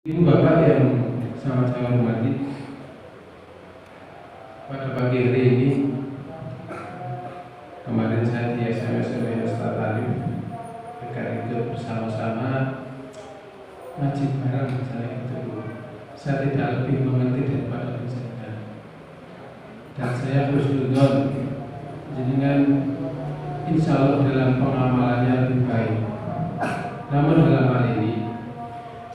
Ibu bapak yang sangat saya hormati, pada pagi hari ini kemarin saya di SMS oleh Ustaz Alim agar ikut bersama-sama ngaji bareng. Saya tidak lebih mengerti daripada penjaga, dan saya husnudzon dengan insya Allah dalam pengamalannya lebih baik. Namun dalam hal ini,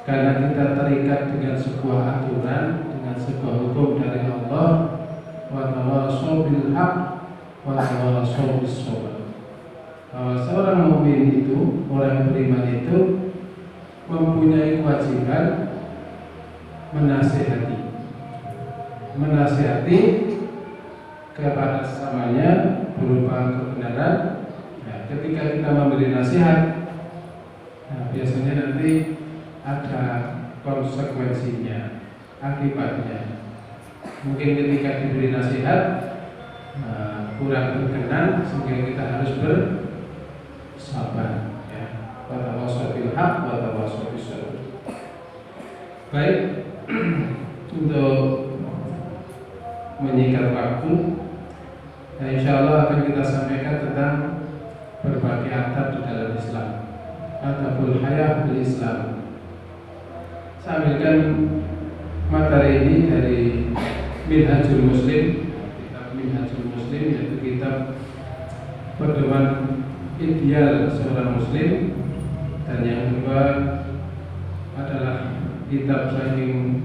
karena kita terikat dengan sebuah aturan, dengan sebuah hukum dari Allah, wa tawassaw bil haqq wa tawassaw bis sabr. Bahwa seorang mukmin itu, orang beriman itu mempunyai kewajiban menasihati kepada sesamanya berupa kebenaran. Nah, ketika kita memberi nasihat, biasanya nanti ada konsekuensinya, akibatnya. Mungkin ketika diberi nasihat kurang berkenan, sehingga kita harus bersabar. Wa tawassaw bil haqq wa tawassaw bis sabr. Baik, untuk menyikat waktu, insya Allah akan kita sampaikan tentang berbagai adab di dalam Islam, adabul hayah bil Islam. Saya ambilkan materi ini dari Minhajul Muslim, kitab Minhajul Muslim, yaitu kitab pedoman ideal seorang Muslim, dan yang kedua adalah kitab Sahih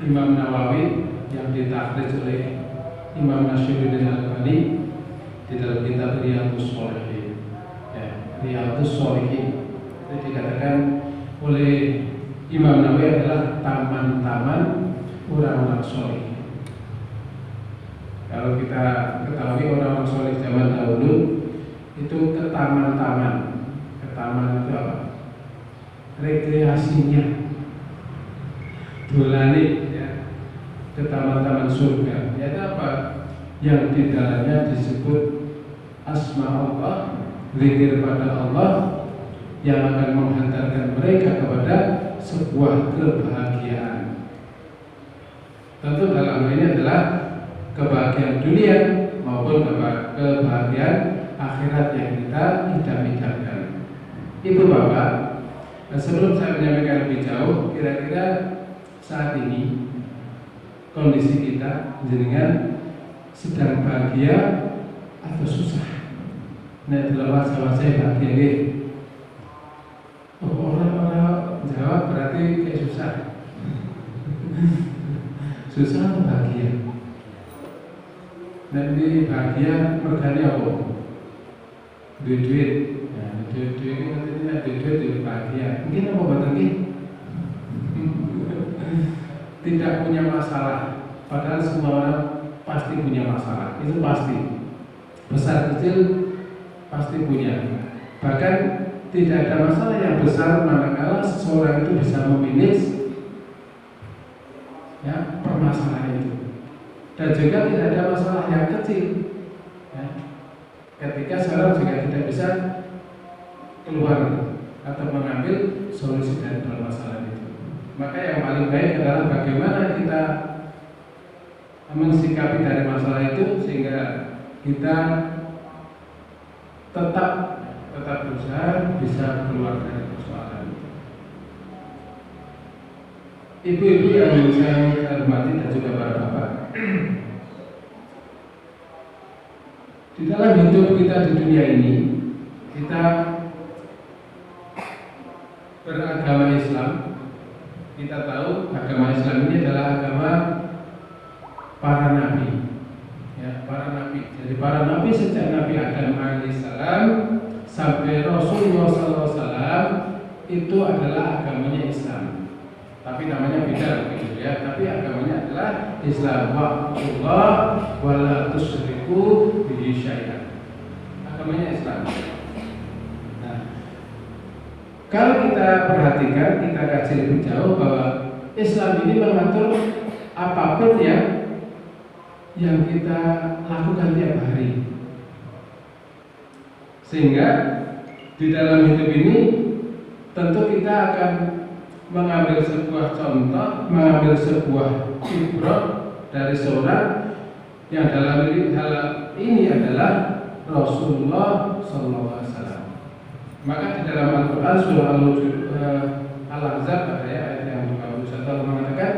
Imam Nawawi yang ditakhrij oleh Imam Nashiruddin Al-Albani di dalam kitab Riyadhus Shalihin. Riyadhus Shalihin itu dikatakan oleh Imam Nawawi adalah taman-taman orang-orang soleh. Kalau kita ketahui orang-orang soleh zaman dahulu itu ke taman-taman. Ke taman itu apa? Rekreasinya, dolani, ya. Ke taman-taman surga. Yaitu apa? Yang di dalamnya disebut asma Allah, zikir pada Allah, yang akan menghantarkan mereka kepada sebuah kebahagiaan. Tentu dalam hal ini adalah kebahagiaan dunia maupun kebahagiaan akhirat yang kita idam-idamkan. Itu Bapak. Sebelum saya menyampaikan lebih jauh, kira-kira saat ini kondisi kita jenengan sedang bahagia atau susah? Nah, dalam wajah saya bahagia. Orang-orang jawab berarti kayak susah. Susah atau bahagia? Nanti bahagia mergane apa? Duit-duit. Nah, duit-duit ini nantinya duit-duit bahagia. Mungkin apa betul ini? Tidak punya masalah. Padahal semua orang pasti punya masalah. Itu pasti. Besar kecil pasti punya. Bahkan tidak ada masalah yang besar manakala seseorang itu bisa memanage permasalahan itu. Dan juga tidak ada masalah yang kecil, ketika seorang juga tidak bisa keluar atau mengambil solusi dari permasalahan itu. Maka yang paling baik adalah bagaimana kita mensikapi dari masalah itu sehingga kita tetap berusaha bisa keluar dari persoalan itu. Ibu-ibu yang saya hormati dan juga para bapak, di dalam hidup kita di dunia ini, kita beragama Islam. Kita tahu agama Islam ini adalah agama para nabi, para nabi. Jadi para nabi sejak Nabi Adam alaihissalam sampai Rasulullah SAW itu adalah agamanya Islam. Tapi namanya beda begitu ya. Tapi agamanya adalah Islam. Wa'budullah wa la tusyriku bihi syai'an. Agamanya Islam. Nah, kalau kita perhatikan, kita kaji lebih jauh bahwa Islam ini mengatur apapun yang kita lakukan tiap hari. Sehingga di dalam hidup ini tentu kita akan mengambil sebuah contoh, mengambil sebuah ibrah dari seorang yang dalam hal ini adalah Rasulullah SAW. Maka di dalam Al-Quran surah Al-Ahzab ayat yang 51 Allah mengatakan,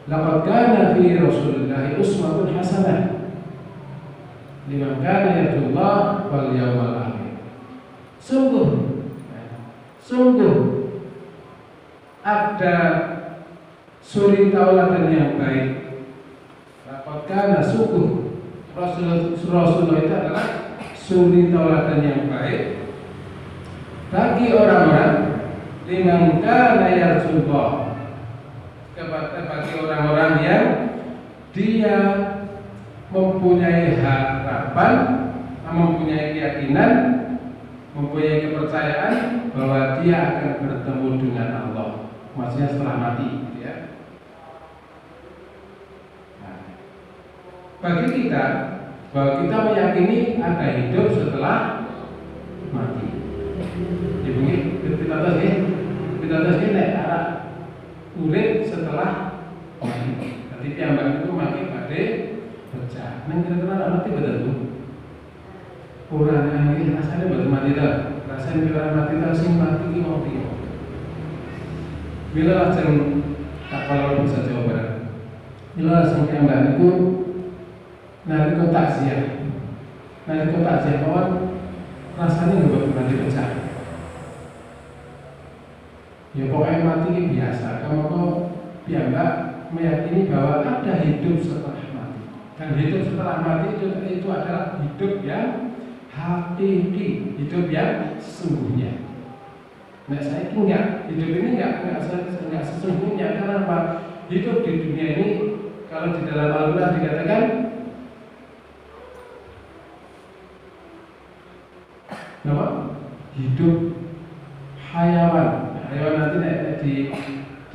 laqad kana fi Rasulillahi uswatun hasanah liman kana yarjullah wal yawmal akhir. Sungguh ada suri tauladan yang baik. Laqad kana, sungguh Rasulullah itu adalah suri tauladan yang baik bagi orang-orang liman kana yarjullah, bagi orang-orang yang dia mempunyai harapan, mempunyai keyakinan, mempunyai kepercayaan bahwa dia akan bertemu dengan Allah, maksudnya setelah mati, gitu ya. Nah, bagi kita, bahwa kita meyakini ada hidup setelah mati. Ya mungkin kita tahu nek arah urip setelah mati. Tadi piyambak itu mati pada pecah. Nang kira-kira mati betul tuh. Orang ini rasanya betul mati dah. Rasanya kira mati dah sing mati ki mau piye. Bila lajeng kalau bisa Jawa Barat. Bila lajeng piyambak itu nalika takziah. Nalika takziah kawan rasanya nggak mati pecah. Ya pokoknya mati ini biasa. Kamu kok piyambak meyakini bahwa ada hidup setelah mati. Dan hidup setelah mati itu adalah hidup yang hakiki, hidup yang sesungguhnya. Nah saya enggak, hidup ini enggak sesungguhnya. Karena apa? Hidup di dunia ini kalau di dalam Al-Quran dikatakan apa? Hidup hayawan. Hayawan nanti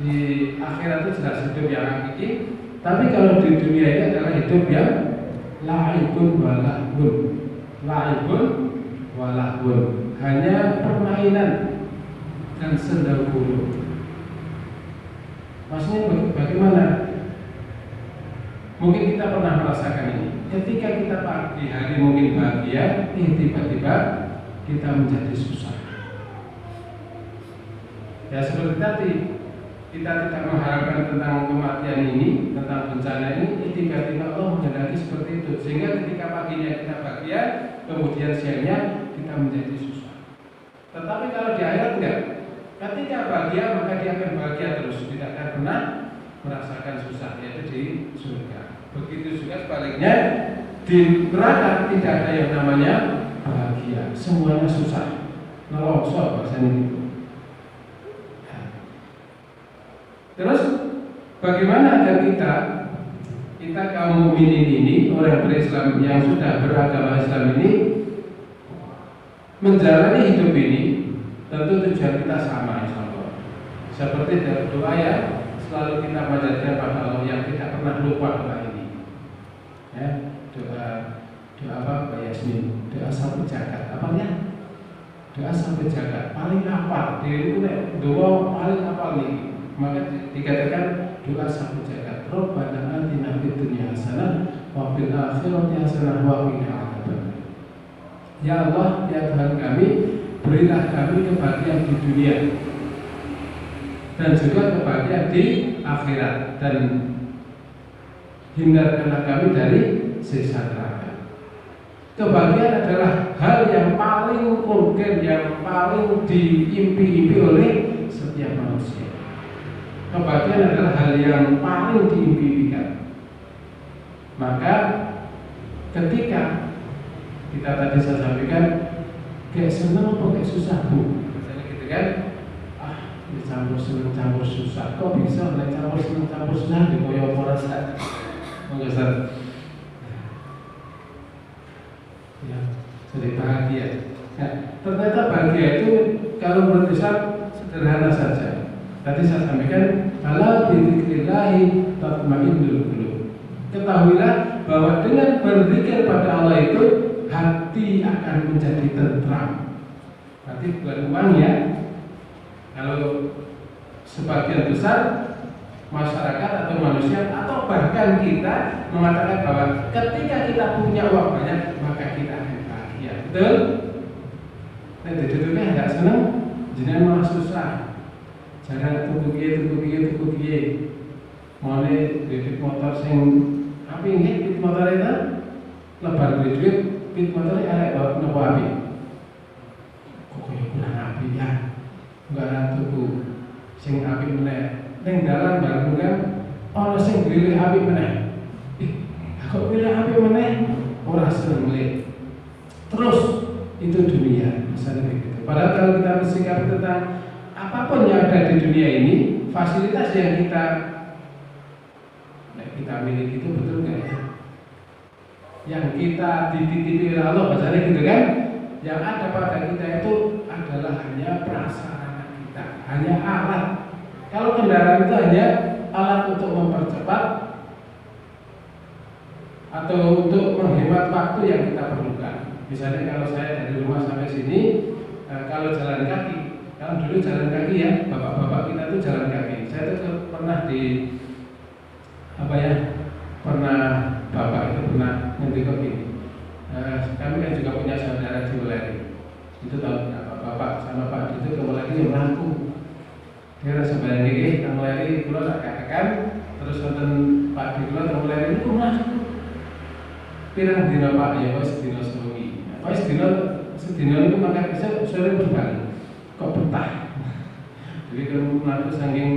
di akhirat itu jelas hidup yang hakiki. Tapi kalau di dunia ini adalah hidup yang la'ibun walahun, hanya permainan dan sendahulu. Maksudnya bagaimana? Mungkin kita pernah merasakan ini. Ketika kita pagi hari mungkin bahagia, tiba-tiba kita menjadi susah. Ya seperti tadi, kita tidak mengharapkan tentang kematian ini, tentang bencana ini, tiba-tiba Allah menghendaki seperti itu. Sehingga ketika paginya kita bahagia, kemudian siangnya kita menjadi susah. Tetapi kalau di akhirat enggak. Ketika bahagia maka dia akan bahagia terus, tidak akan pernah merasakan susah, yaitu di surga. Begitu juga sebaliknya, di neraka tidak ada yang namanya bahagia, semuanya susah. Nelongso bahasanya gitu. Terus bagaimana agar kita kaum mukminin ini, orang berislam yang sudah beragama Islam ini menjalani hidup ini, tentu tujuan kita sama insyaallah. Seperti dalam doa ya, selalu kita panjatkan pada Allah yang tidak pernah lupa doa ini. Ya, doa apa Mbak Yasmin? Doa sampai jagat, apanya? Doa sampai jagat paling hafal. Diri itu doa paling hafal nih. Maka dikatakan doa sampai jagat. Rabbana atina fid dunya hasanah wa fil akhirati hasanah wa qina adzabannar. Ya Allah, ya Tuhan kami, berilah kami kebahagiaan di dunia dan juga kebahagiaan di akhirat, dan hindarkanlah kami dari siksa neraka. Kebahagiaan adalah hal yang paling mungkin, yang paling diimpi-impi oleh setiap manusia. Kebahagiaan adalah hal yang paling diimpikan. Maka ketika kita tadi saya sampaikan, kayak senang apa kayak susah bu, misalnya gitu kan, dicampur senang campur susah, kok bisa mulai campur senang campur susah di koyo porasa, mengeser, ya jadi bahagia. Nah, ternyata bahagia itu kalau menurut Islam sederhana saja. Tadi saya sampaikan, ala bidzikrillahi tatmainnul qulub. Ketahuilah bahwa dengan berzikir pada Allah itu hati akan menjadi tentram. Berarti bukan uang ya. Kalau sebagian besar masyarakat atau manusia atau bahkan kita mengatakan bahwa ketika kita punya uang banyak maka kita akan bahagia, betul? Nah, jadi nggak seneng, jenengan malah susah. Jangan tuku kiye, mulai duit motor sing api nggih, duit motor itu lebar duit motor elek nopo api. Kok kurang api ya? Enggak tuku sing api meneh. Ning dalan bareng kan ana sing pilih api meneh. Kok pilih api meneh ora seneng le. Terus itu dunia, misalnya begitu. Padahal kalau kita bersikap tentang apapun yang ada di dunia ini, fasilitas yang kita miliki itu betul nggak ya? Yang kita dititipi oleh Allah, misalnya gitu kan? Yang ada pada kita itu adalah hanya prasarana kita, hanya alat. Kalau kendaraan itu hanya alat untuk mempercepat atau untuk menghemat waktu yang kita perlukan. Misalnya kalau saya dari rumah sampai sini, kalau jalan kaki, kalau dulu jalan kaki ya, bapak-bapak kita tuh jalan kaki. Saya tuh pernah pernah bapak itu pernah ngerti gini. Kami kan juga punya saudara di Wuleri. Itu tahu bapak sama Pak itu ke Wuleri yang melaku. Dia rasa bayang gini, ke Wuleri pulau tak katakan, terus nonton Pak di pulau ke Wuleri itu melaku. Pirang dina Pak ya, Pak sedina sewengi. Pak sedina itu maka bisa sore berbalik. Kok betah? Jadi kalau melaku saking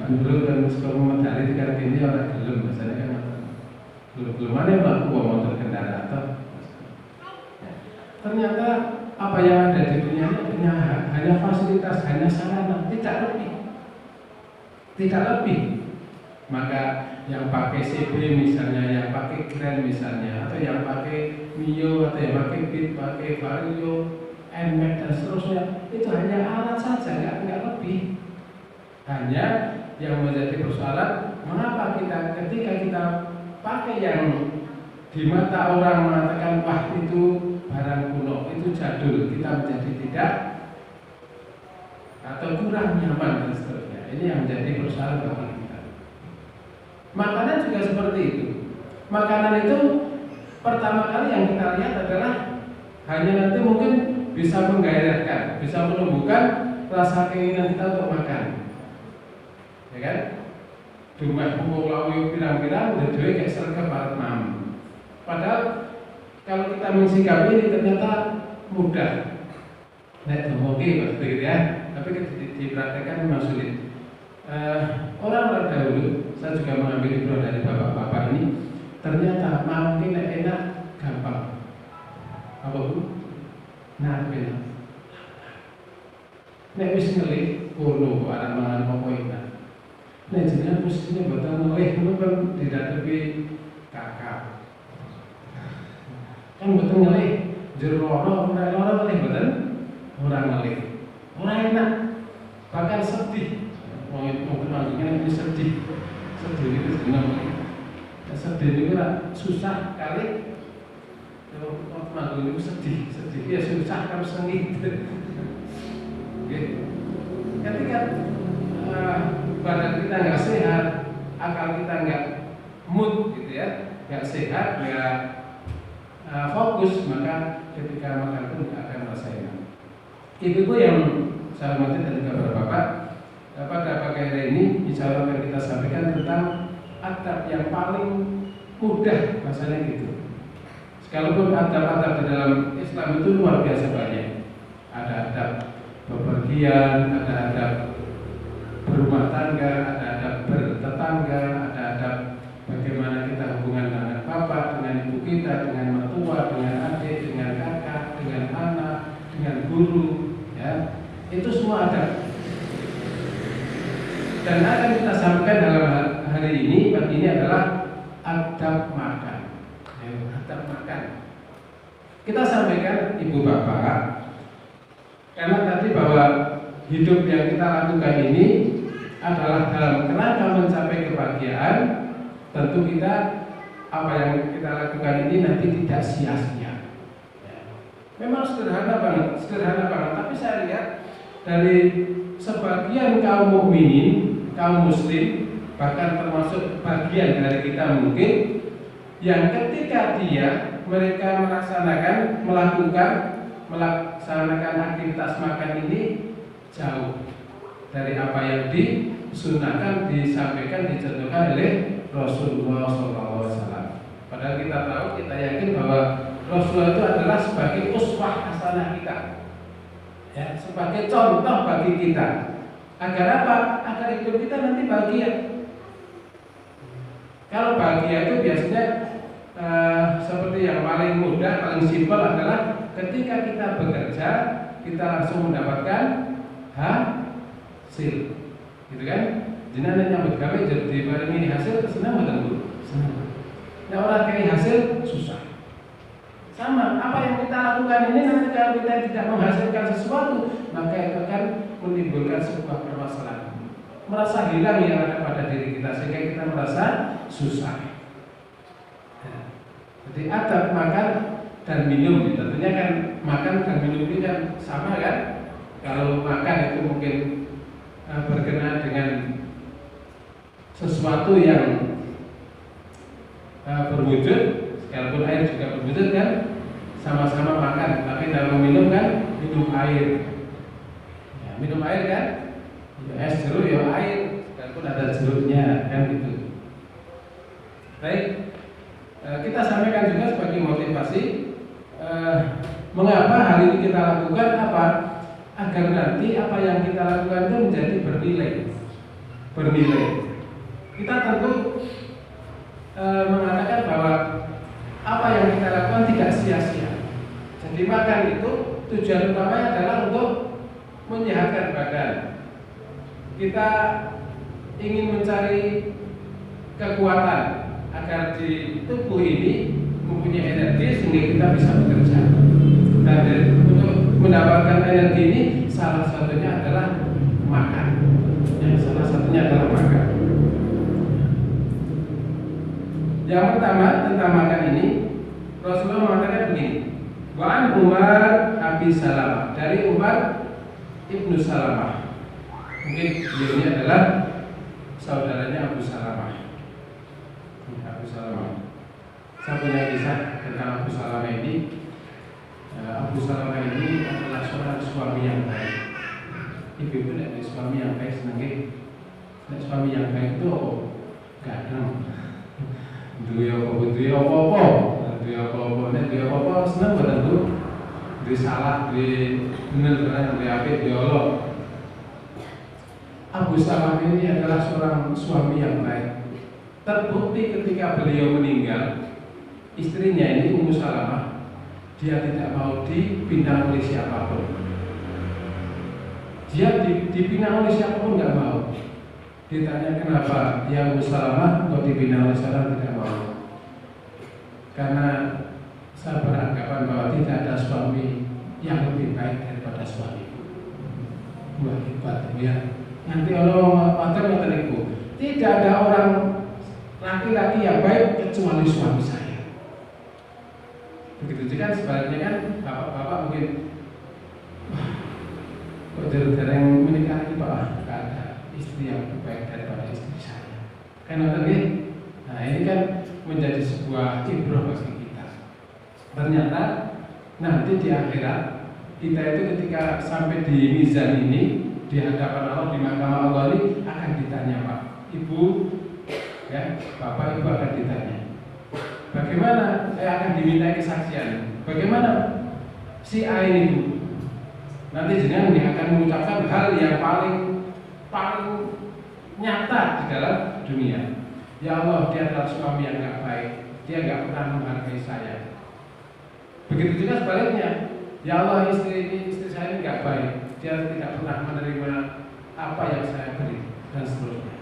dulu dan sekolah Medali di karena ini orang gelem, biasanya kan belum ada yang melaku motor kendaraan atau ternyata apa yang ada di dunia ini hanya fasilitas, hanya sarana, tidak lebih. Maka yang pakai CB misalnya, yang pakai Grand misalnya, atau yang pakai Mio, atau yang pakai Beat, pakai Vario, NMAX dan seterusnya, itu hanya alat saja, nggak lebih. Hanya yang menjadi persoalan, mengapa ketika kita pakai yang di mata orang mengatakan wah itu barang kuno, itu jadul, kita menjadi tidak atau kurang nyaman dan seterusnya. Ini yang menjadi persoalan bagi kita. Makanan juga seperti itu. Makanan itu pertama kali yang kita lihat adalah hanya nanti mungkin bisa menggairahkan, bisa menumbuhkan rasa keinginan kita untuk makan. Ya kan? Dumeh pupuk lawi pirang-pirang udah dhewe kayak sergap barat mam. Padahal kalau kita mensikapi ini ternyata mudah. Nek oke begitu ya. Tapi diperhatikan memang sulit. Orang-orang dahulu, saya juga mengambil ibroh dari bapak-bapak ini. Ternyata makin enak gampang. Apa Bu? Nah, enak. Nek wis ngelih kono arep mangan apa enak. Nah, jenengan mestinya batang ngelih itu kan tidak lebih kakak. Kan batang ngelih jero loro ngelih badan orang ngelih. Orang enak, bahkan sedih. Mungkin maksudnya ini sedih itu sebenarnya. Sedih itu kan susah kali. Kalau manggung itu sedih ya susah kan sengit. Ketika badan kita nggak sehat, akal kita nggak mood gitu ya, nggak sehat, nggak fokus, maka ketika makan pun nggak akan merasa enak. Itu yang saya hormati dan juga bapak. Pada pagi hari ini, insya Allah akan kita sampaikan tentang adab yang paling mudah, masalahnya gitu. Sekalipun adab-adab di dalam Islam itu luar biasa banyak. Ada adab bepergian, ada adab berumah tangga, ada adab bertetangga, ada adab bagaimana kita hubungan dengan bapak, dengan ibu kita, dengan mertua, dengan adik, dengan kakak, dengan anak, dengan guru, ya. Itu semua adab. Dan akan kita sampaikan dalam hari ini, pagi ini adalah adab makan. Adab makan. Kita sampaikan ibu bapak, karena tadi bahwa hidup yang kita lakukan ini adalah dalam kerangka mencapai kebahagiaan. Tentu kita apa yang kita lakukan ini nanti tidak sia-sia. Memang sederhana banget. Tapi saya lihat dari sebagian kaum mukminin, kaum muslim, bahkan termasuk bagian dari kita mungkin, yang ketika mereka melaksanakan aktivitas makan ini jauh dari apa yang disunahkan, disampaikan, dicontohkan oleh Rasulullah SAW. Padahal kita tahu, kita yakin bahwa Rasulullah itu adalah sebagai uswah hasanah kita, ya, sebagai contoh bagi kita. Agar apa? Agar hidup kita nanti bahagia. Kalau bahagia itu biasanya seperti yang paling mudah, paling simpel adalah ketika kita bekerja, kita langsung mendapatkan hasil, gitu kan? Jenengan nyambut gawe jadi barengi hasil, senang betul Bu? Senang. Nah, orang kayak hasil susah. Sama, apa yang kita lakukan ini nanti kalau kita tidak menghasilkan sesuatu, maka itu akan menimbulkan sebuah permasalahan. Merasa hilang yang ada pada diri kita sehingga kita merasa susah. Nah, jadi adab makan dan minum, tentunya kan makan dan minum ini kan sama kan? Kalau makan itu mungkin berkenaan dengan sesuatu yang berwujud, sekalipun air juga berwujud kan, sama-sama makan. Tapi dalam minum kan, minum air, ya, minum air kan, ya, es jeruk ya air, sekalipun ada jeruknya kan gitu. Baik, kita sampaikan juga sebagai motivasi, mengapa hal ini kita lakukan, apa? Agar nanti apa yang kita lakukan itu menjadi bernilai. Kita tentu mengatakan bahwa apa yang kita lakukan tidak sia-sia. Jadi makan itu tujuan utamanya adalah untuk menyehatkan badan. Kita ingin mencari kekuatan agar di tubuh ini mempunyai energi sehingga kita bisa bekerja. Dan untuk mendapatkan energi ini salah satunya adalah makan. Salah satunya adalah makan. Yang pertama tentang makan ini, Rasulullah mengatakan begini, wa an Umar Abi Salamah, dari Umar Ibnu Salamah. Mungkin beliau ini adalah saudaranya Abu Salamah. Abu Salamah. Saya punya kisah tentang Abu Salamah ini. Abu Salamah ini adalah seorang suami yang baik. Ibu-ibu ada suami yang baik, senang. Suami yang baik itu gadang. Duwe apa-apa, seneng banget tuh. Duwe salah, duwe bener, duwe apik, duwe Allah. Abu Salamah ini adalah seorang suami yang baik. Terbukti ketika beliau meninggal, istrinya ini Ummu Salamah, dia tidak mau dipinang oleh siapapun. Dia dipinang oleh siapapun nggak mau. Ditanya kenapa, ya Ummu Salamah kok dipinang oleh seorang tidak mau? Karena saya beranggapan bahwa tidak ada suami yang lebih baik daripada suamiku. Wah, hebat ya. Nanti Allah mengatakan ibu, tidak ada orang laki-laki yang baik kecuali suami saya. Begitu juga sebaliknya kan, bapak-bapak mungkin, wah, kok jarang menikah ini Pak, gak ada istri yang lebih baik daripada istri saya. Kan ini, nah ini kan menjadi sebuah ibrah bagi kita. Ternyata nanti di akhirat kita itu ketika sampai di mizan ini, di hadapan Allah, di mahkamah Allah ini akan ditanya Pak, Ibu, ya, Bapak Ibu akan ditanya. Bagaimana saya akan diminta kesaksian? Bagaimana si A ini Bu? Nanti jenengan akan mengucapkan hal yang paling nyata di dalam dunia. Ya Allah, dia adalah suami yang gak baik. Dia gak pernah menghargai saya. Begitu juga sebaliknya. Ya Allah, istri saya ini gak baik. Dia tidak pernah menerima apa yang saya beri dan seterusnya.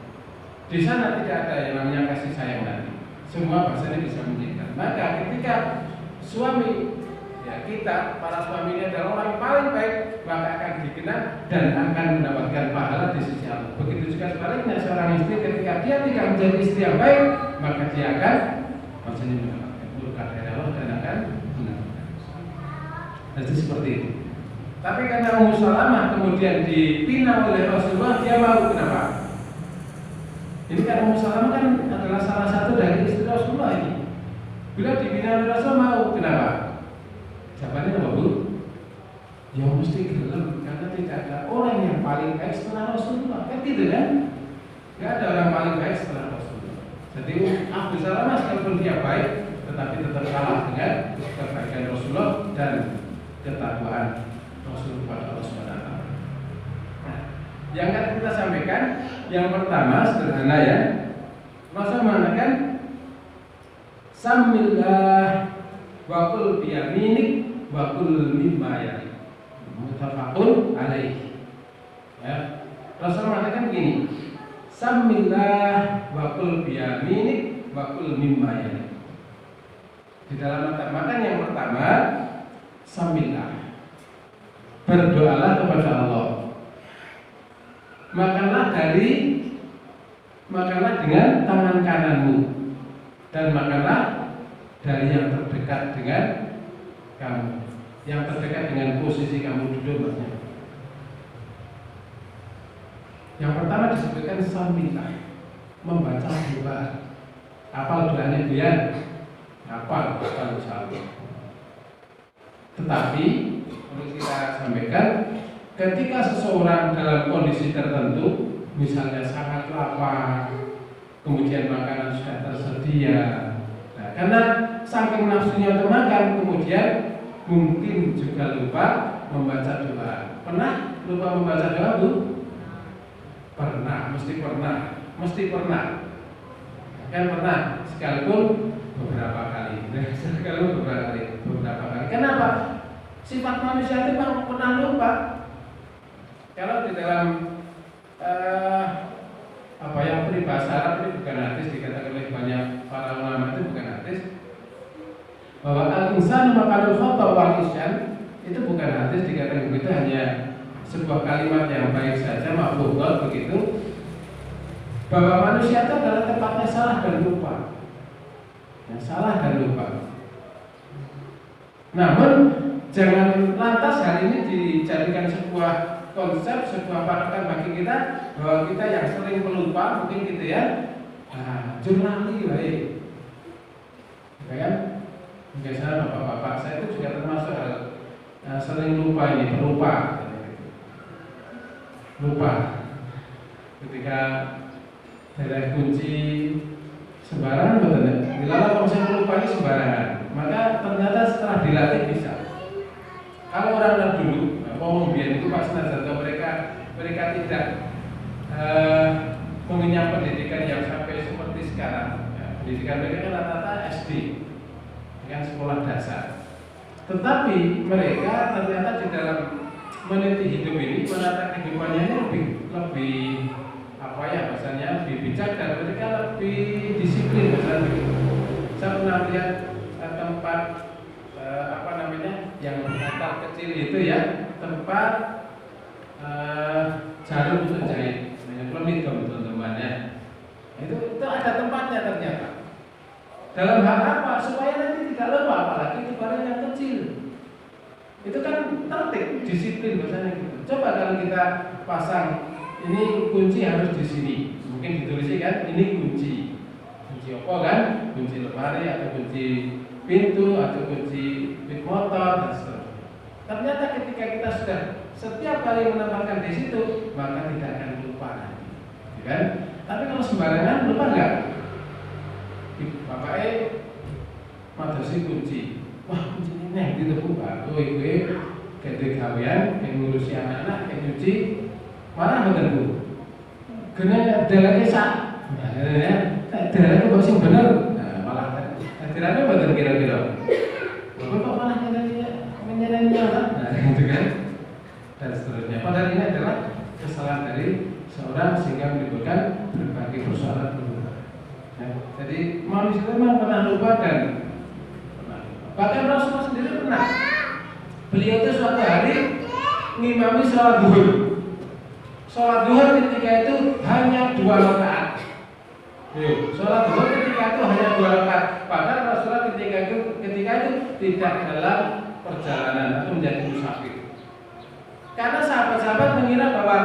Di sana tidak ada yang namanya kasih sayang nanti. Semua bahasanya bisa menjadikan. Maka ketika suami, ya kita para suami ini adalah orang yang paling baik, maka akan dikenal dan akan mendapatkan pahala di sisi Allah. Begitu juga sebaliknya, seorang istri ketika dia tidak menjadi istri yang baik, maka dia akan maksudnya mendapatkan murka dari Allah dan akan mendapatkan. Jadi seperti itu. Tapi karena Ummu Salamah kemudian dipinang oleh Rasulullah, dia mau. Kenapa? Ini kan Ummu Salamah kan adalah salah satu dari istri Rasulullah ini. Bila dipinang oleh Rasul mau. Kenapa? Jawabannya apa, Bu? Ya mesti gelem, karena tidak ada orang yang paling baik setelah Rasulullah. Kan gitu kan? Tidak ada orang paling baik setelah Rasulullah. Jadi Abu Salamah sekalipun dia baik, tetapi tetap kalah dengan kebaikan Rasulullah dan ketakwaan Rasul kepada Allah SWT. Nah, yang akan kita sampaikan, yang pertama sederhana ya. Rasul mengatakan Samillah wa qul biyaminik wa qul mimma yalik. Muttafaqun alaih. Ya. Rasul mengatakan begini, Samillah wa qul biyaminik wa qul mimma yalik. Di dalam makan yang pertama, Samillah, berdoalah kepada Allah. Makanlah dengan tangan kananmu, dan makanlah dari yang terdekat dengan kamu, yang terdekat dengan posisi kamu duduk maksudnya. Yang pertama disebutkan Samillah, membaca doa. Hafal doanya itu ya? Hafal insyaallah. Tetapi perlu kita sampaikan, ketika seseorang dalam kondisi tertentu, misalnya sangat lapar, kemudian makanan sudah tersedia, nah, karena saking nafsunya untuk makan, kemudian mungkin juga lupa membaca doa. Pernah lupa membaca doa, Bu? Pernah, mesti pernah. Kan pernah, sekalipun beberapa kali. Kenapa? Sifat manusia itu memang pernah lupa. Kalau di dalam peribahasa Arab ini bukan hadis, dikatakan oleh banyak para ulama itu bukan hadis, bahwa al-insan makanul khata wal isyan, itu bukan hadis, dikatakan begitu, hanya sebuah kalimat yang baik saja, mafhumul begitu, bahwa manusia itu adalah tempatnya salah dan lupa. Salah dan lupa. Namun jangan lantas hal ini dijadikan sebuah konsep, sebuah patokan bagi kita, bahwa kita yang sering pelupa mungkin gitu ya. Nah, jurnali baik. Kan? Biasanya bapak-bapak saya itu juga termasuk sering lupa ini, pelupa. Lupa. Ketika daerah kunci sembarangan, betul. Bila konsep lupa ini sembarangan, maka ternyata setelah dilatih bisa. Kalau orang dulu, pembiayaan itu pas nazar mereka tidak mengenyam pendidikan yang sampai seperti sekarang. Ya, pendidikan mereka kan rata-rata SD, dengan sekolah dasar. Tetapi mereka ternyata di dalam meniti hidup ini, menata kehidupannya ini lebih bahasanya lebih bijak, dan mereka lebih disiplin bahasanya. Saya pernah lihat tempat yang natal kecil itu ya, tempat jarum untuk jahit, pelemidom teman-teman ya. Itu ada tempatnya ternyata. Dalam hal apa? Supaya nanti tidak lupa, apalagi itu barang yang kecil. Itu kan tertib, disiplin bahasanya gitu. Coba kalau kita pasang, ini kunci harus di sini, mungkin ditulis kan, ini kunci apa kan, kunci lemari atau kunci pintu atau kunci motor dan seterusnya. Ternyata ketika kita sudah setiap kali menempatkan di situ, maka tidak akan lupa nanti, kan? Tapi kalau sembarangan lupa nggak? Bapaknya madrasah kunci, wah kunci ini gitu buka, tuh ibu kayak gawean, kayak ngurusi anak-anak, kayak nyuci, mana bener Bu? Kena dalangnya sak, ya, dalangnya kok sih bener, nah, malah dalangnya bener kira-kira. Bapak kok malah menyenangnya, nah gitu kan, dan seterusnya. Padahal ini adalah kesalahan dari seorang sehingga menimbulkan berbagai persoalan dulu. Nah, jadi manusia memang pernah lupa dan bahkan Rasulullah sendiri pernah. Beliau itu suatu hari ngimami sholat duhur. Sholat duhur ketika itu hanya 2 rakaat. Sholat duhur ketika itu hanya 2 rakaat. Padahal Rasulullah ketika itu tidak dalam perjalanan atau menjadi musafir. Karena sahabat-sahabat mengira bahwa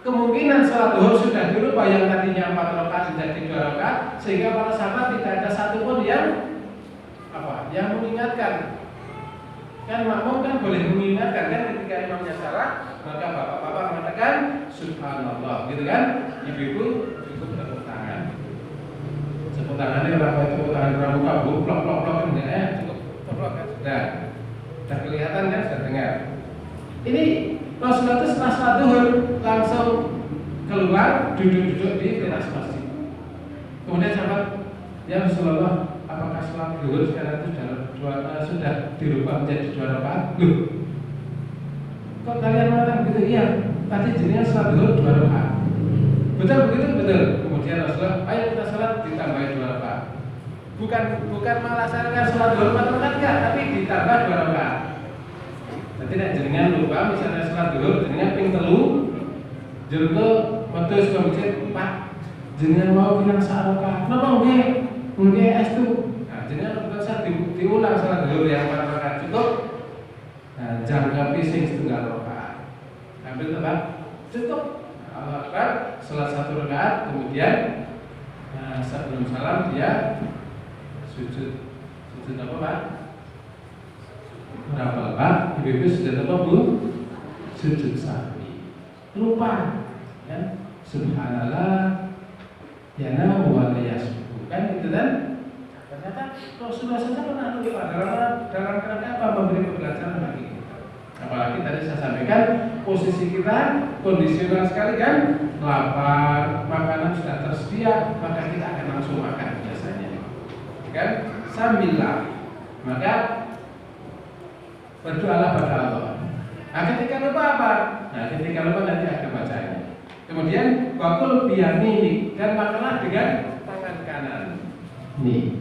kemungkinan sholat duhur sudah dirubah yang tadinya 4 rakaat menjadi 2 rakaat, sehingga para sahabat tidak ada satupun yang mengingatkan. Kan makmum kan boleh mengingatkan kan ketika imamnya salah, maka bapak-bapak mengatakan subhanallah, gitu kan? Ibu-ibu cukup tepuk tangan. Tepuk tangannya berapa? Tepuk tangan pramuka, plok kan enggak cukup tepuk kan sudah. Sudah kelihatan kan, sudah dengar. Ini Rasulullah itu setelah sholat duhur langsung keluar duduk-duduk di teras masjid. Kemudian sahabat, ya Rasulullah, apakah sholat duhur sekarang itu sudah dirubah menjadi 2 rakaat? Loh, kok kalian mengatakan begitu? Iya, tadi jadinya sholat duhur 2 rakaat. Betul begitu? Betul. Kemudian Rasulullah, ayo kita sholat ditambahin 2 rakaat. Bukan malah saya sholat duhur 4 rakaat enggak, tapi ditambah 2 rakaat. Jadi nek jenengan lupa misalnya sholat duhur jenengan ping 3 jero wedhus ke masjid, Pak, jenengan mau bilang sak rakaat. Napa nggih? Nggih estu. Nah, jenengan bisa diulang sholat duhur yang 4 rakaat cukup. Nah, jangka sing setengah rakaat. Ambil tempat cukup. Allah Akbar, sholat 1 rakaat, kemudian sebelum salam dia sujud apa Pak? Berapa Pak? Ibu-ibu sudah apa Bu? Sujud sahwi. Lupa, ya. Subhanallah, yana wa la yasbuh. Kan gitu kan? Ternyata Rasulullah saja pernah lupa dalam kerangka apa memberi pembelajaran bagi kita. Apalagi tadi saya sampaikan posisi kita kondisional sekali kan, lapar, makanan sudah tersedia, maka kita akan langsung makan biasanya, kan? Sambillah, maka berdoalah pada Allah. Nah, ketika lupa apa? Nah, ketika lupa nanti ada bacanya. Kemudian wakul biyaminik, dan makanlah dengan tangan kanan. Nih,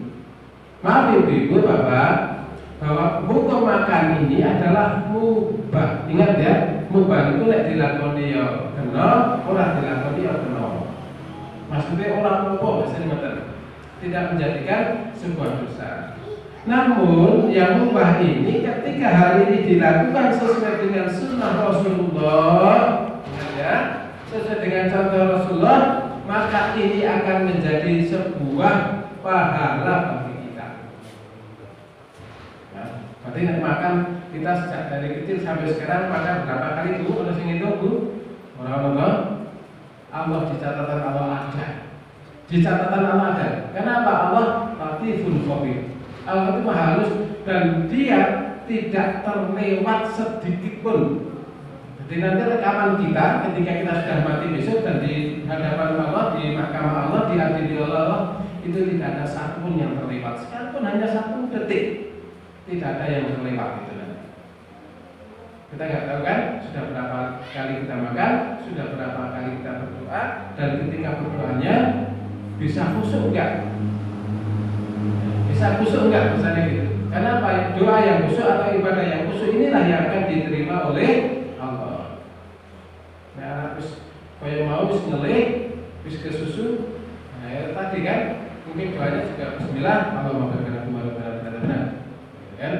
maaf ibu-ibu bapak, bahwa hukum makan ini adalah mubah. Ingat ya, mubah itu nek dilakoni ya kena, ora dilakoni ya kena. Maksudnya orang lupa biasanya betul, tidak menjadikan sebuah dosa. Namun yang mubah ini ketika hal ini dilakukan sesuai dengan sunnah Rasulullah, ya, sesuai dengan contoh Rasulullah, maka ini akan menjadi sebuah pahala bagi kita. Ya, berarti makan kita sejak dari kecil sampai sekarang makan berapa kali Bu? Kalau sing itu Bu? Orang-orang Allah di catatan Allah ada. Di catatan Allah ada. Kenapa? Allah Latiful Khabir. Allah itu maha halus dan dia tidak terlewat sedikit pun. Jadi nanti rekaman kita ketika kita sudah mati besok dan di hadapan Allah, di mahkamah Allah, diadili oleh Allah, itu tidak ada satu pun yang terlewat. Sekalipun hanya 1 detik, tidak ada yang terlewat itu nanti. Kita nggak tahu kan sudah berapa kali kita makan, sudah berapa kali kita berdoa, dan ketika berdoanya bisa khusyuk enggak? Bisa khusyuk enggak misalnya gitu. Karena apa? Doa yang khusyuk atau ibadah yang khusyuk inilah yang akan diterima oleh Allah. Nah, terus kalau mau bis ngelih, bis ke susu, nah ya tadi kan mungkin doanya juga Bismillah, Allahumma barik benar. Kan?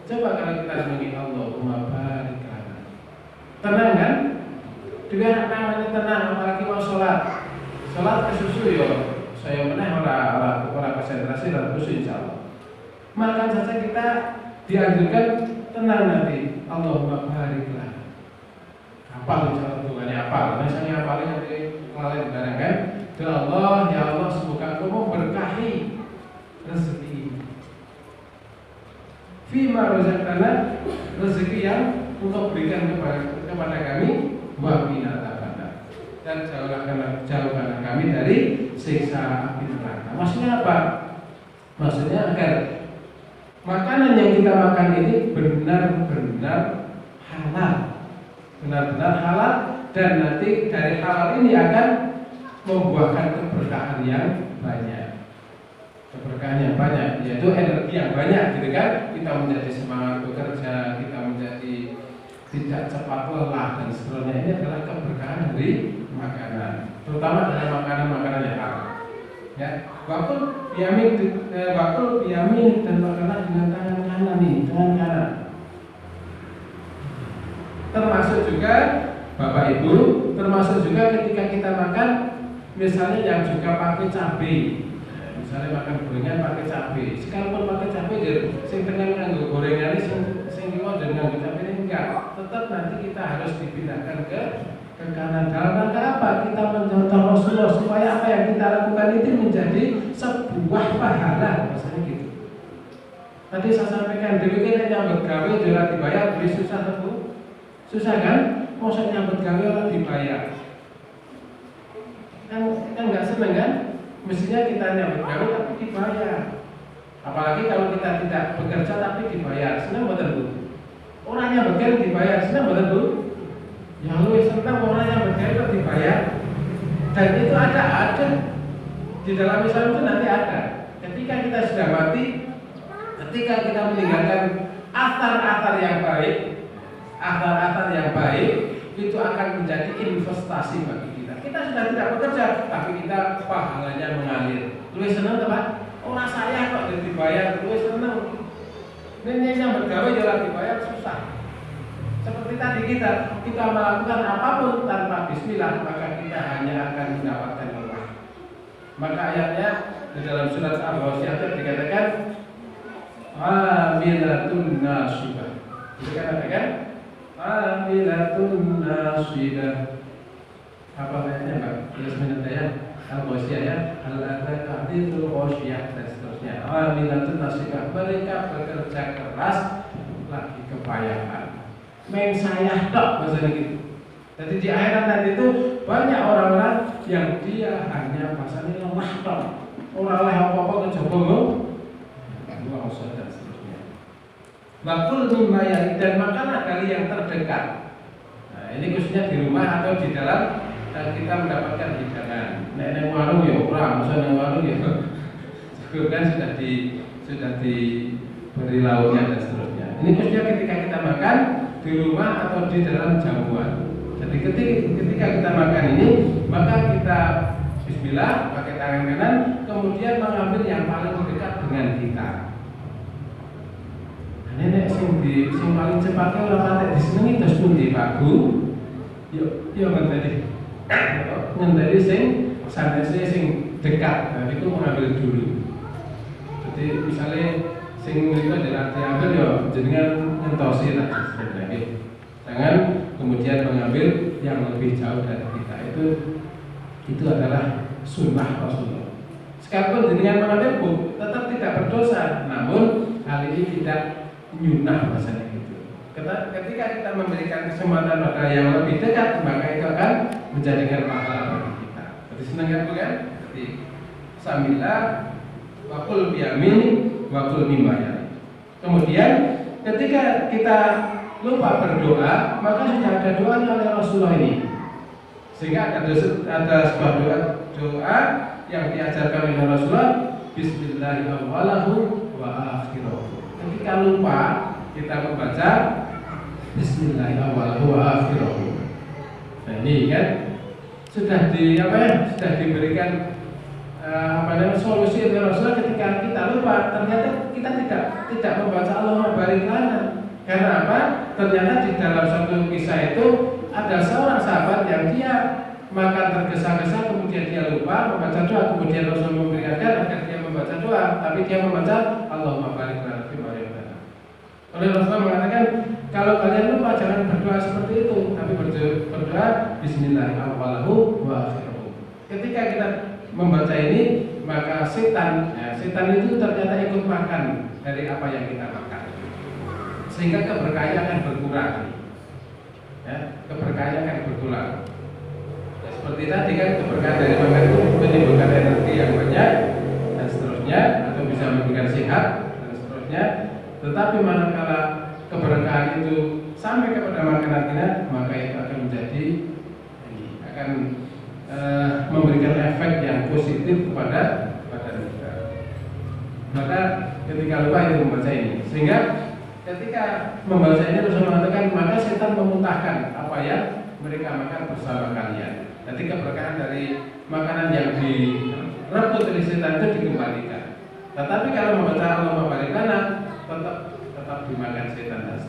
Coba kalau kita mengingat Allahumma barik lana. Tenang kan? Juga namanya tenang, apalagi mau sholat. Sholat ke susu yo. Saya meneh orang konsentrasi dan khusyuk insyaallah. Makan saja kita dianjurkan tenang nanti. Allahumma barik lana. Apa insyaallah bukannya apa? Misalnya apa nanti kelalaian barang kan? Ya Allah semoga Engkau berkahi rezeki. Fima razaqtana, rezeki yang Engkau berikan kepada kami, wa qina adzabannar. Dan jauhkanlah kami dari siksa api neraka. Maksudnya apa? Maksudnya agar makanan yang kita makan ini benar-benar halal, benar-benar halal, dan nanti dari halal ini akan membuahkan keberkahan yang banyak. Keberkahan yang banyak, yaitu energi yang banyak, gitu kan? Kita menjadi semangat bekerja, kita menjadi tidak cepat lelah dan seterusnya. Ini adalah keberkahan dari makanan, terutama dari makanan-makanan yang halal. Ya, wakul biyamin dan makanlah dengan tangan kanan nih, tangan kanan. termasuk juga Bapak Ibu, termasuk juga ketika kita makan, misalnya yang juga pakai cabai, misalnya makan gorengan pakai cabai, sekalipun pakai cabai, sing tengah nganggo gorengan ini, sing kiwa dan nganggo cabai ini enggak, tetap nanti kita harus dipindahkan ke kanan. Dalam rangka apa? Kita mencontoh Rasulullah supaya apa yang kita lakukan itu menjadi sebuah pahala, maksudnya gitu. Tadi saya sampaikan, dulu kita nyambut gawe jelas dibayar, lebih susah tuh, susah kan? Mau saya nyambut gawe orang dibayar, kan nggak seneng kan? Mestinya kita nyambut gawe tapi dibayar. Apalagi kalau kita tidak bekerja tapi dibayar, senang betul Bu? Orang yang bekerja dibayar, senang betul Bu? Ya lu senang orang yang bekerja dibayar. Dan itu ada di dalam Islam itu nanti ada. Ketika kita sudah mati, ketika kita meninggalkan athar-athar yang baik, itu akan menjadi investasi bagi kita. Kita sudah tidak bekerja, tapi kita pahalanya mengalir. Lu senang teman? Orang saya kok dibayar, lu senang. Ini yang bergawe jalan dibayar susah. Seperti tadi kita melakukan apapun tanpa bismillah, maka kita hanya akan mendapatkan Allah. Maka ayatnya di dalam surat Al-Ghasyiyah dikatakan amilatun nasibah. Dikatakan amilatun nasibah. Apa ayatnya Pak? Tulis menetanya Al-Ghasyiyah ya, al-adza hadithul ghasyiyah dan seterusnya. Amilatun nasibah, mereka bekerja keras lagi kepayahan. Main saya tok maksudnya gitu. Jadi di akhirat nanti itu banyak orang-orang yang dia hanya pasangnya lemah tok. Orang oleh apa-apa kecoba Allah dan seterusnya. Wakul mimma dan makanlah dari yang terdekat. Nah, ini khususnya di rumah atau di dalam kita mendapatkan hidangan. Nenek warung ya orang, misalnya warung ya cukup kan sudah diberi lauknya dan seterusnya. Ini khususnya ketika kita makan di rumah atau di dalam jamuan. Jadi ketika kita makan ini, maka kita bismillah pakai tangan kanan, kemudian mengambil yang paling dekat dengan kita. Nenek sing paling cepat ora patek disenengi terus pundi Pak Bu? Yo ngenteni. Ngenteni sing sanese sing dekat. Nah itu mengambil dulu. Jadi misalnya sing mriko diambil yo jenengan ngentosi lah sebenarnya. Jangan kemudian mengambil yang lebih jauh dari kita. Itu adalah sunnah Rasulullah. Sekalipun jenengan mengambil Bu, tetap tidak berdosa. Namun hal ini tidak nyunah bahasanya gitu. Ketika kita memberikan kesempatan pada yang lebih dekat, maka itu akan menjadikan pahala bagi kita. Jadi senang ya bukan? Jadi sambillah wakul biyamin wakul mimaya. Kemudian ketika kita lupa berdoa, maka sudah ada doa oleh Rasulullah ini. Sehingga ada sebuah doa yang diajarkan oleh Rasulullah, Bismillahirrahmanirrahim wa akhirahu. Ketika lupa kita membaca Bismillahirrahmanirrahim wa akhirahu. Nah ini kan sudah diberikan solusi oleh Rasulullah ketika kita lupa. Ternyata kita tidak membaca Allahumma barik lana. Karena apa? Ternyata di dalam satu kisah itu ada seorang sahabat yang dia makan tergesa-gesa, kemudian dia lupa membaca doa, kemudian Rasul memberikan agar dia membaca doa, tapi dia membaca Allahumma barik lana fi ma razaqtana. Oleh Rasulullah mengatakan, kalau kalian lupa jangan berdoa seperti itu, tapi berdoa Bismillahirrahmanirrahim wa akhirahu. Ketika kita membaca ini, maka setan itu ternyata ikut makan dari apa yang kita makan, sehingga keberkahan akan berkurang. Keberkahan akan berkurang. Seperti tadi kan keberkahan dari makan itu menimbulkan energi yang banyak dan seterusnya, atau bisa memberikan sehat dan seterusnya. Tetapi manakala keberkahan itu sampai kepada makanan kita, maka itu akan menjadi memberikan efek yang positif kepada badan kita. Maka ketika lupa itu membaca ini, sehingga ketika membaca ini Rasulullah mengatakan, maka setan memuntahkan apa yang mereka makan bersama kalian. Jadi keberkahan dari makanan yang direbut dari setan itu dikembalikan. Tetapi kalau membaca Allahumma barik lana, tetap dimakan setan.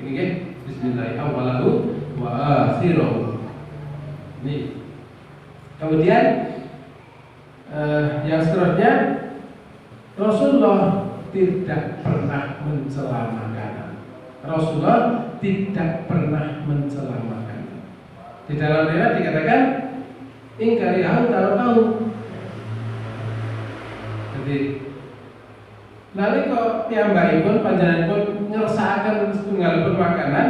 Ini Bismillahirrahmanirrahim wa akhirahu. Ini. Kemudian yang seterusnya, Rasulullah tidak pernah mencela makanan. Rasulullah tidak pernah mencela makanan. Di dalam riwayat dikatakan ingkarihahu tahu. Jadi lalu kok piyambakipun panjenenganipun ngersakaken setunggalipun makanan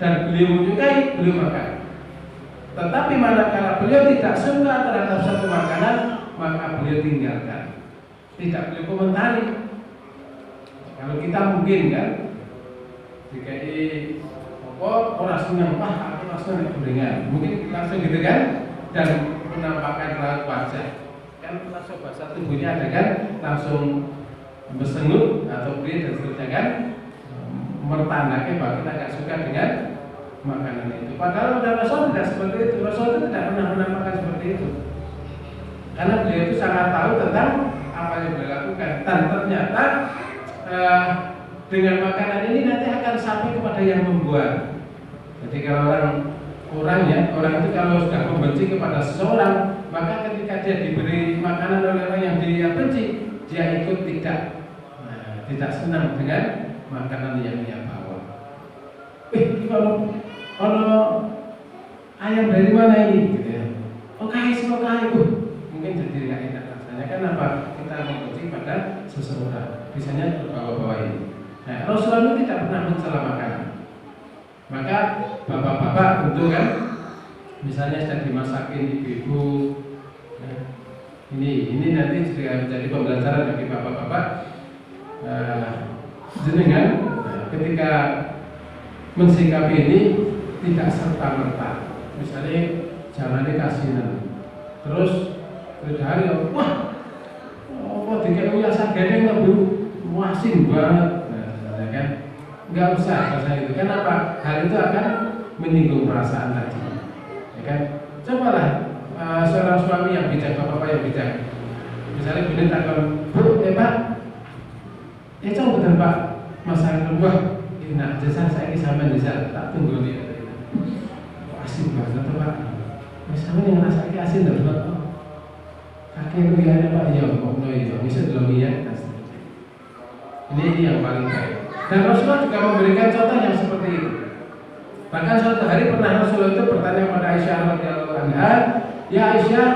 dan beliau menyukai, beliau makan. Tetapi manakala beliau tidak suka terhadap satu makanan, maka beliau tinggalkan. Tidak beliau komentari. Kalau kita mungkin kan, dikai orang senang, wah aku langsung gorengan, mungkin langsung gitu kan, dan menampakkan raut wajah, kan langsung bahasa tubuhnya ada kan, langsung bersengut atau beri dan seterusnya kan, mertandanya bahwa kita agak suka dengan makanan itu. Padahal Rasul tidak seperti itu. Rasul itu tidak pernah menampakkan seperti itu, karena beliau itu sangat tahu tentang apa yang beliau lakukan, dan ternyata dengan makanan ini nanti akan sampai kepada yang membuat. Jadi kalau orang itu kalau sudah membenci kepada seseorang, maka ketika dia diberi makanan oleh orang yang dia benci, dia ikut tidak senang dengan makanan yang dia bawa. Kalau ayam dari mana ini? Gitu ya. Semua mungkin jadi nggak enak rasanya. Kenapa? Kita membenci pada seseorang, misalnya bawa-bawa ini. Nah, Rasulullah itu tidak pernah mencela makanan. Maka bapak-bapak tentu kan, misalnya sedang dimasakin ibu-ibu, ini nanti juga menjadi pembelajaran bagi bapak-bapak. Jenengan ketika mensikapi ini tidak serta-merta. Misalnya jalannya kasinan, terus hari wah, tiga uyasan gedeng lebih muasin banget. Nah, kan nggak usah bahasa itu. Kenapa? Hal itu akan menyinggung perasaan tadi. Ya kan? Cobalah seorang suami yang bijak, bapak-bapak yang bijak. Misalnya bini takkan, Bu, Pak, coba betul Pak, masalah wah, nah jasa saya ini sama jasa tak tunggu dia. Asin banget Pak. Misalnya yang rasanya asin dah Pak. Kakek lihatnya Pak, ya kok ya, bisa belum ya. Ini yang paling baik. Dan Rasulullah juga memberikan contoh yang seperti itu. Bahkan suatu hari pernah Rasulullah itu bertanya kepada Aisyah radhiyallahu anha, ya Aisyah,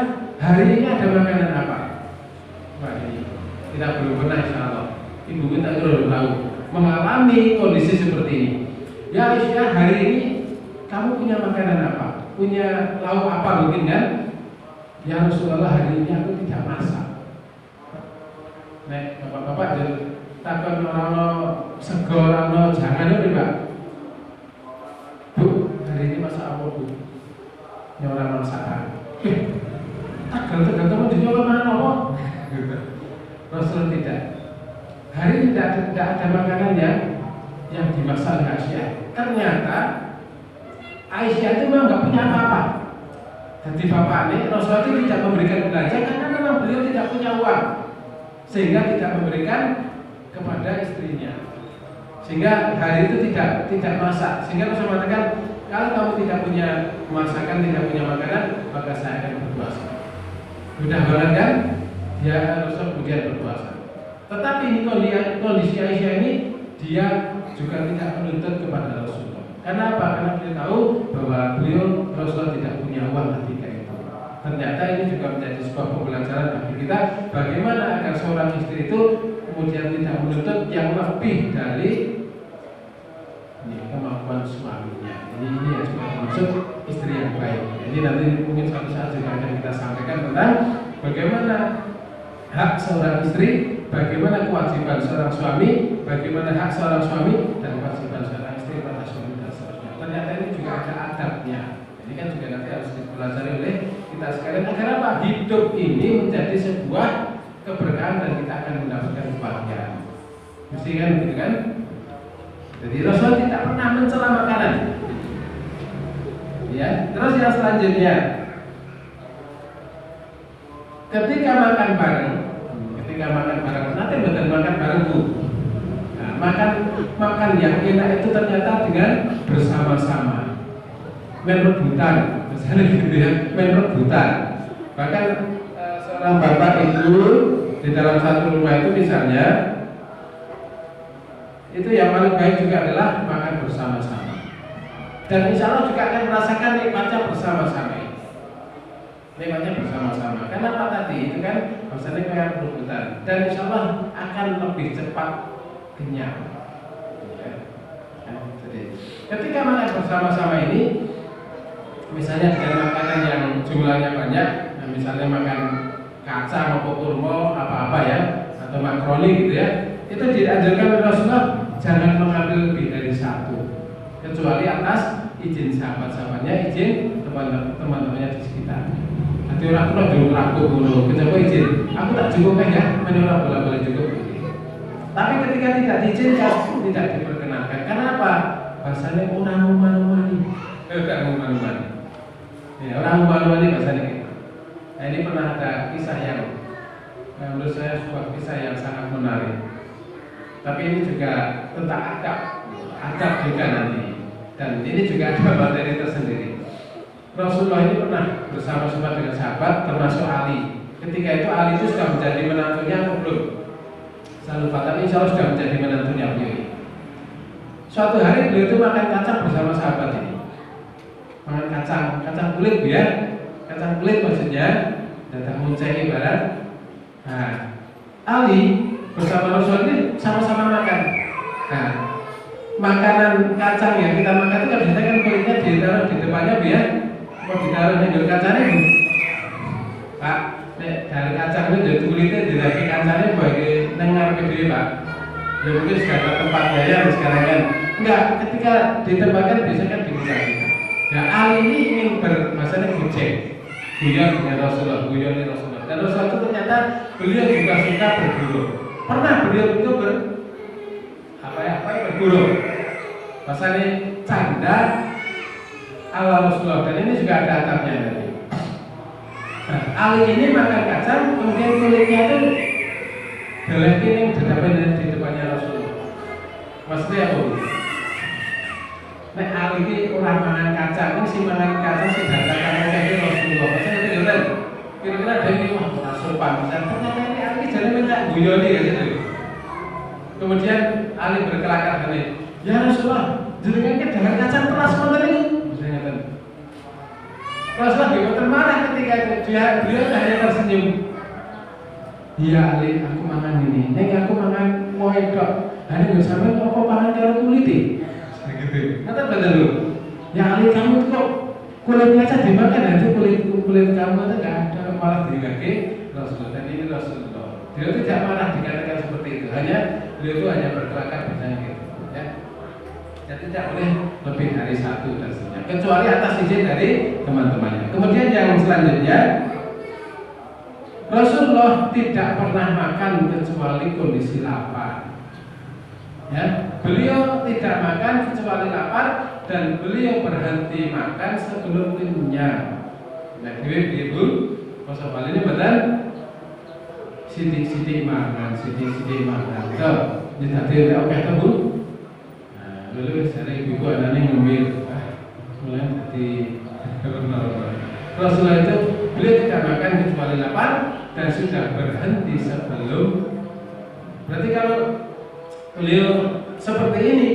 hari ini ada makanan apa? Wah ini kita belum pernah insya Allah. Ibu kita belum tahu mengalami kondisi seperti ini. Ya Aisyah, hari ini kamu punya makanan apa? Punya lauk apa mungkin kan? Ya Rasulullah, hari ini aku tidak masak. Nek bapak-bapak jadi takkan orang sego orang jangan ya Pak. Bu, hari ini masak apa Bu? Nyoran masakan. Tegal-tegal kamu dijual mana apa? Rasul tidak. Hari ini tidak ada makanan yang dimasak oleh Aisyah. Ternyata Aisyah itu memang nggak punya apa-apa. Jadi bapaknya Rasulullah itu tidak memberikan belanja karena memang beliau tidak punya uang, sehingga tidak memberikan kepada istrinya. Sehingga hari itu tidak masak. Sehingga Rasul mengatakan, kalau kamu tidak punya masakan, tidak punya makanan, maka saya akan berpuasa. Mudah banget kan? Ya Rasul kemudian berpuasa. Tetapi ini kondisi Aisyah ini, dia juga tidak menuntut kepada Rasulullah. Karena apa? Karena beliau tahu bahwa Rasulullah tidak punya uang ketika itu. Ternyata ini juga menjadi sebuah pembelajaran bagi kita, bagaimana agar seorang istri itu kemudian tidak menuntut yang lebih dari kemampuan suaminya. Ini yang juga termasuk istri yang baik. Jadi nanti mungkin suatu saat juga akan kita sampaikan tentang bagaimana hak seorang istri, bagaimana kewajiban seorang suami, bagaimana hak seorang suami dan kewajiban seorang istri pada suami dan seterusnya. Ternyata ini juga ada adabnya. Ini kan juga nanti harus dipelajari oleh kita sekalian agar apa? Hidup ini menjadi sebuah keberkahan dan kita akan mendapatkan kebahagiaan. Mesti kan begitu kan? Jadi Rasul tidak pernah mencela makanan. Ya, terus yang selanjutnya, ketika makan bareng, nanti betul makan bareng Bu. Nah, makan yang enak itu ternyata dengan bersama-sama. main rebutan, misalnya gitu ya, main rebutan. Bahkan seorang bapak itu di dalam satu rumah itu misalnya, itu yang paling baik juga adalah makan bersama-sama. Dan insya Allah juga akan merasakan nikmatnya bersama-sama. Nikmatnya bersama-sama. Karena apa tadi itu kan maksudnya kayak rebutan. Dan insya Allah akan lebih cepat kenyang. Jadi, ketika makan bersama-sama ini, misalnya dengan makanan yang jumlahnya banyak, nah misalnya makan kacang atau kurma apa-apa ya, atau makroni gitu ya, itu dianjurkan oleh Rasulullah jangan mengambil lebih dari satu, kecuali atas izin sahabat-sahabatnya, izin teman-temannya di sekitar. Nanti orang tua dulu ragu dulu, kenapa izin? Aku tak cukup ya, menolak bola-bola cukup. Tapi ketika tidak diizinkan, tidak diperkenankan. Karena apa? Bahasanya orang umani, orang umani. Ya, orang umani bahasanya gitu. Nah, ini pernah ada kisah yang menurut saya sebuah kisah yang sangat menarik. Tapi ini juga tentang adab juga nanti. Dan ini juga ada materi tersendiri. Rasulullah ini pernah bersama-sama dengan sahabat, termasuk Ali. Ketika itu Ali itu sudah menjadi menantunya atau belum? Saya lupa, tapi insya Allah sudah menjadi menantunya beliau. Suatu hari beliau itu makan kacang bersama sahabat ini. Makan kacang kulit ya, kacang kulit maksudnya, datang muncai ibarat. Nah, Ali bersama Rasul ini sama-sama makan. Nah, makanan kacang yang kita makan itu kan biasanya kan kulitnya ditaruh di depannya biar mau ditaruh di kacangnya bu. Pak, dari kacang itu dari kulitnya dari kacangnya bagi dengar video Pak. Ya mungkin segala tempatnya ya sekarang kan. Enggak, ketika ditembakkan biasanya kan dibuka kita. Ya Ali ini ingin bermasalah gojek, guyon dengan Rasulullah, guyon dengan Rasulullah. Dan Rasulullah itu ternyata beliau juga suka berguru. Pernah beliau itu berguru. Masalah canda ala Rasulullah, dan ini juga ada atapnya tadi. Nah, Ali ini makan kacang, kemudian kulitnya itu delekin yang di depannya Rasulullah. Maksudnya apa? Nah, Ali ini orang makan kacang, ini si makan kacang si datang kayak Rasulullah. Maksudnya itu kan kira-kira ada yang wah sopan. Ternyata ini Ali jadi minta guyoni gitu. Kemudian Ali berkelakar ini, ya Rasulullah, jenengan dengan kacang peras monten ini. Rasulullah juga marah ketika itu beliau hanya tersenyum. Iya Ali, aku makan ini. Neng aku makan moe dok. Hari nggak sampai kok makan karo kulit gitu. Kata bener lu. Ya Ali kamu kok kulitnya saja dimakan aja kulit kamu itu nggak ada malah dikaki Rasulullah. Dan ini Rasulullah. Dia tidak marah dikatakan seperti itu. Beliau itu hanya berkelakar misalnya gitu. Ya. Jadi tidak boleh lebih dari satu tentunya, kecuali atas izin dari teman-temannya. Kemudian yang selanjutnya, Rasulullah tidak pernah makan kecuali kondisi lapar. Ya, beliau tidak makan kecuali lapar dan beliau berhenti makan sebelum kenyang. Nah, ibu, masa balik ini benar. Sidik-sidik makan. Tuh, ini tadi udah oke tuh bu. Dulu saya ibu anaknya ngambil mulai dari Rasulullah itu beliau tidak makan kecuali lapar dan sudah berhenti sebelum. Berarti kalau beliau seperti ini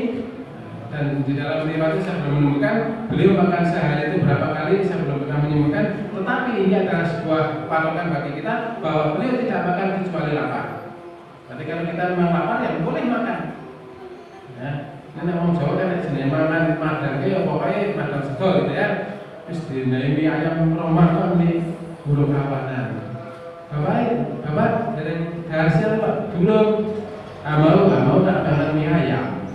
dan di dalam riwayat saya belum menemukan beliau makan sehari itu berapa kali, saya belum pernah menemukan. Tetapi ini adalah sebuah patokan bagi kita bahwa beliau tidak makan kecuali lapar. Berarti kalau kita memang lapar ya boleh makan. Ya. Ini orang Jawa kan jenis mangan madang ya pokoknya madang sego gitu ya. Terus dinaimi ayam romah kan di burung kawanan. Bapak dari hasil Pak belum mau tak makan mie ayam.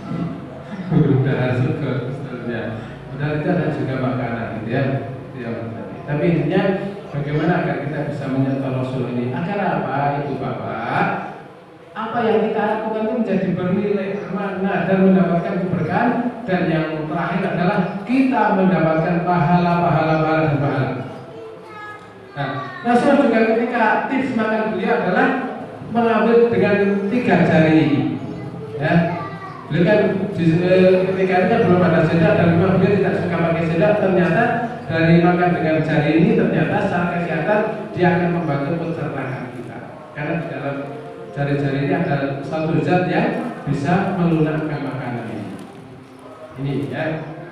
Burung dahar sego seterusnya. Padahal itu ada juga makanan gitu ya. Tapi intinya bagaimana agar kita bisa menyertai Rasul ini? Agar apa itu Bapak? Apa yang kita lakukan itu menjadi bernilai bermakna dan mendapatkan keberkahan, dan yang terakhir adalah kita mendapatkan pahala. Nah, Rasul juga ketika tips makan beliau adalah mengambil dengan 3 jari, ya, Beliau kan ketika itu kan belum ada sendal dan memang beliau tidak suka pakai sendal. Ternyata dari makan dengan jari ini ternyata secara kesehatan dia akan membantu pencernaan kita. Karena di dalam jari-jari ini ada satu zat yang bisa melunakkan makanan ini. Ini ya.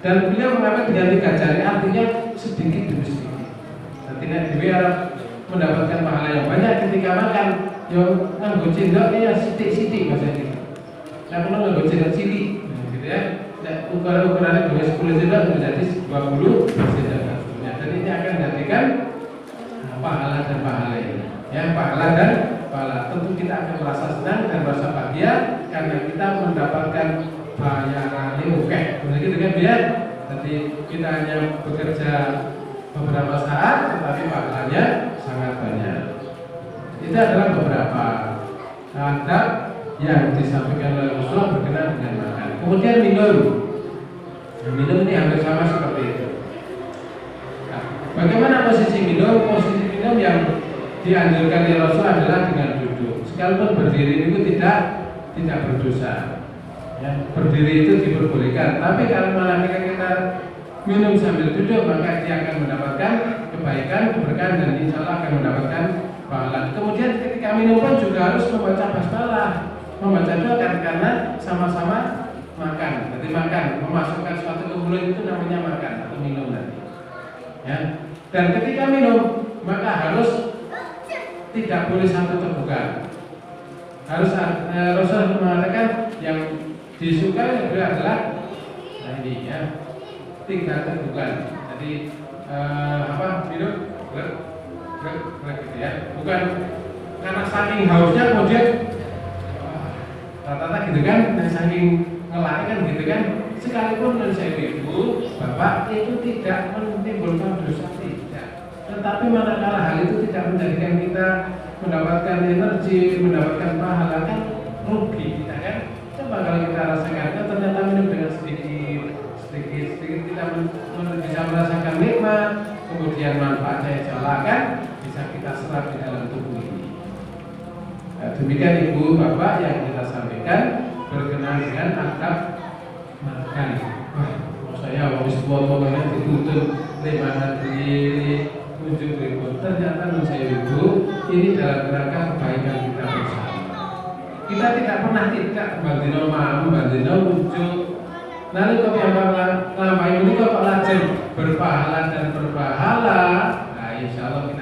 Dan beliau mengamalkan dengan 3 jari, artinya sedikit demi sedikit. Artinya dia mendapatkan pahala yang banyak ketika makan. Yang nganggo cendok ya sidik-sidik bahasa kita. Nah, kalau nganggo cendok cilik, gitu ya. Nah, ukurannya dengan 10 cendok menjadi 20 cendok. Nah, dan ini akan menjadikan pahala dan pahala ini. Ya, pahala dan pahala. Tentu kita akan merasa senang dan merasa bahagia karena kita mendapatkan bayaran yang oke. Begitu kan biar. Jadi kita hanya bekerja beberapa saat, tetapi pahalanya sangat banyak. Itu adalah beberapa adab yang disampaikan oleh Rasulullah berkenaan dengan makan. Kemudian minum. Minum ini hampir sama seperti itu. Nah, bagaimana posisi minum? Posisi minum yang dianjurkan oleh Rasul adalah dengan duduk. Sekalipun berdiri itu tidak berdosa. Ya, berdiri itu diperbolehkan. Tapi kalau malah kita minum sambil duduk, maka dia akan mendapatkan kebaikan, keberkahan, dan insya Allah akan mendapatkan pahala. Kemudian ketika minum pun juga harus membaca basmalah, membaca doa karena sama-sama makan. Jadi makan, memasukkan sesuatu ke mulut itu namanya makan atau minum nanti. Ya. Dan ketika minum maka harus tidak boleh satu tegukan. Harus Rasul mengatakan yang disukai adalah nah ini ya 3 tegukan. Jadi minum gitu ya, bukan karena saking hausnya kemudian rata-rata gitu kan, saking ngelak kan gitu kan. Sekalipun menurut saya ibu bapak itu tidak menimbulkan dosa tidak, tetapi manakala hal itu tidak menjadikan kita mendapatkan energi, mendapatkan pahala kan rugi kita kan. Coba kalau kita rasakan ternyata minum dengan sedikit kita bisa merasakan nikmat, kemudian manfaatnya insya Allah kan bisa kita serap di dalam tubuh ini. Nah, demikian ibu bapak yang kita sampaikan berkenaan dengan adab makan. Wah, saya habis buat-buatnya dituntut 5 hari tujuh ribu. Ternyata menurut saya ibu ini dalam rangka kebaikan kita bersama. Kita tidak pernah bandino mau, bandino muncul. Lalu kau yang lama ini kau lajeng berpahala dan berpahala. Nah, insya Allah kita